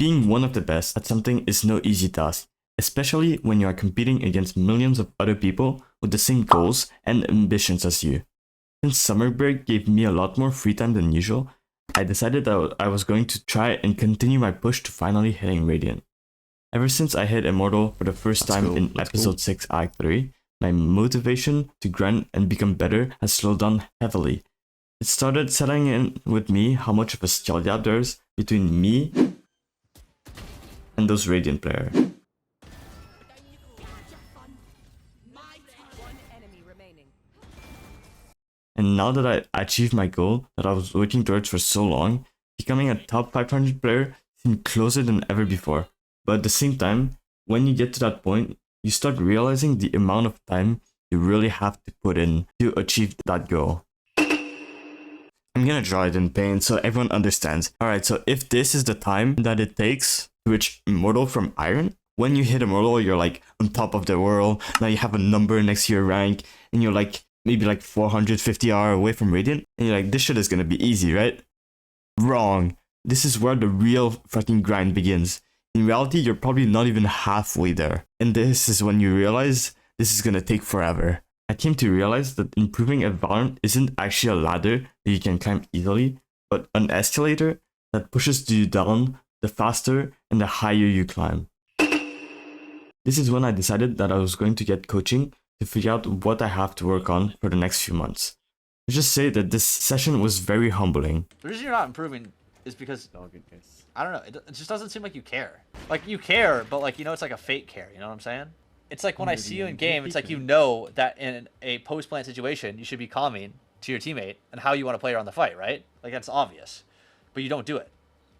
Being one of the best at something is no easy task, especially when you are competing against millions of other people with the same goals and ambitions as you. Since summer break gave me a lot more free time than usual, I decided that I was going to try and continue my push to finally hitting Radiant. Ever since I hit Immortal for the first time in episode 6 Act 3, my motivation to grind and become better has slowed down heavily. It started setting in with me how much of a skill gap there is between me and those Radiant players. And now that I achieved my goal that I was working towards for so long, becoming a top 500 player seemed closer than ever before. But at the same time, when you get to that point, you start realizing the amount of time you really have to put in to achieve that goal. I'm gonna draw it in paint so everyone understands. Alright, so if this is the time that it takes to reach Immortal from Iron, when you hit Immortal, you're like on top of the world. Now you have a number next to your rank, and you're like maybe like 450 hours away from Radiant, and you're like, this shit is gonna be easy, right? Wrong. This is where the real fucking grind begins. In reality, you're probably not even halfway there. And this is when you realize this is gonna take forever. I came to realize that improving at Valorant isn't actually a ladder that you can climb easily, but an escalator that pushes you down the faster and the higher you climb. This is when I decided that I was going to get coaching to figure out what I have to work on for the next few months. Let's just say that this session was very humbling. The reason you're not improving is because, I don't know, it just doesn't seem like you care. Like, you care, but like, you know, it's like a fake care, you know what I'm saying? It's like when I see you in game, it's like you know that in a post-plant situation, you should be calming to your teammate and how you want to play around the fight, right? Like, that's obvious. But you don't do it.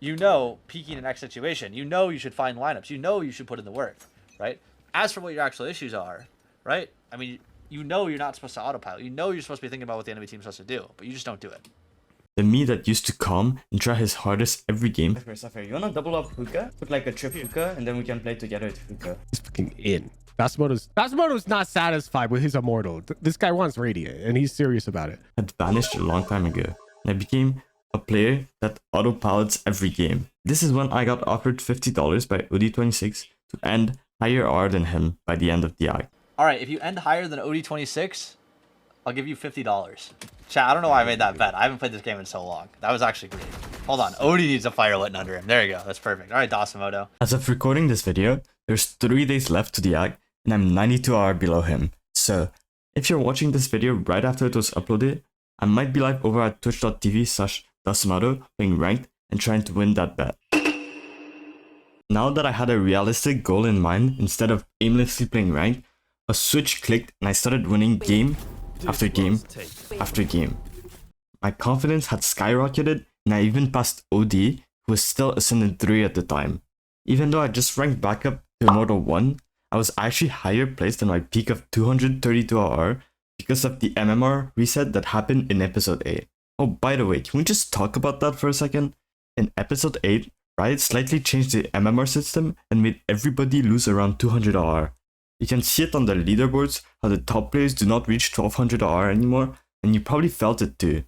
You know, peeking in X situation, you know you should find lineups, you know you should put in the work, right? As for what your actual issues are, right? I mean, you know you're not supposed to autopilot. You know you're supposed to be thinking about what the enemy team's supposed to do, but you just don't do it. The me that used to calm and try his hardest every game. Suffer, you wanna double up hookah? Put like a trip hookah and then we can play together with hookah. He's fucking in. Batsmoto's not satisfied with his Immortal. This guy wants Radiant, and he's serious about it. Had vanished a long time ago, and I became a player that autopilots every game. This is when I got offered $50 by OD26 to end higher R than him by the end of the act. Alright, if you end higher than OD26, I'll give you $50. Chat, I don't know why I made that bet. I haven't played this game in so long. That was actually great. Hold on, Odie needs a fire lit under him. There you go, that's perfect. Alright, Dawsimoto. As of recording this video, there's 3 days left to the act, and I'm 92 hours below him. So, if you're watching this video right after it was uploaded, I might be live over at twitch.tv/Dawsimoto playing ranked and trying to win that bet. Now that I had a realistic goal in mind instead of aimlessly playing ranked, a switch clicked and I started winning game after game after game. My confidence had skyrocketed and I even passed OD, who was still Ascendant 3 at the time. Even though I just ranked back up to Immortal 1, I was actually higher placed than my peak of 232 RR because of the MMR reset that happened in episode 8. Oh, by the way, can we just talk about that for a second? In episode 8, Riot slightly changed the MMR system and made everybody lose around 200 RR. You can see it on the leaderboards how the top players do not reach 1200 RR anymore, and you probably felt it too.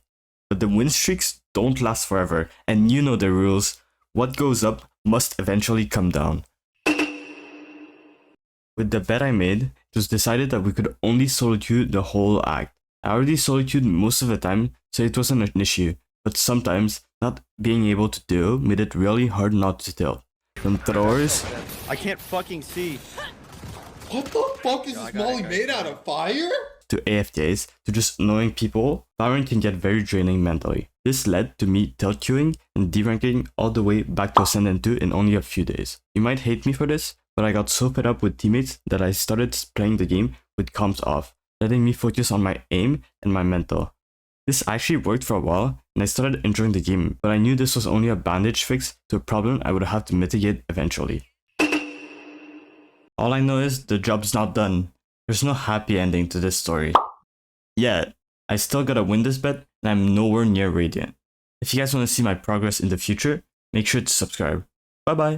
But the win streaks don't last forever, and you know the rules. What goes up must eventually come down. With the bet I made, it was decided that we could only solo queue the whole act. I already solo queued most of the time, so it wasn't an issue, but sometimes not being able to do made it really hard not to tilt. From throwers, I can't fucking see. What the fuck is this molly made out of fire? To AFKs, to just annoying people, Valorant can get very draining mentally. This led to me tilt queuing and deranking all the way back to Ascendant 2 in only a few days. You might hate me for this, but I got so fed up with teammates that I started playing the game with comms off, letting me focus on my aim and my mental. This actually worked for a while, and I started enjoying the game, but I knew this was only a bandage fix to a problem I would have to mitigate eventually. All I know is the job's not done. There's no happy ending to this story. Yet, I still gotta win this bet, and I'm nowhere near Radiant. If you guys want to see my progress in the future, make sure to subscribe. Bye bye!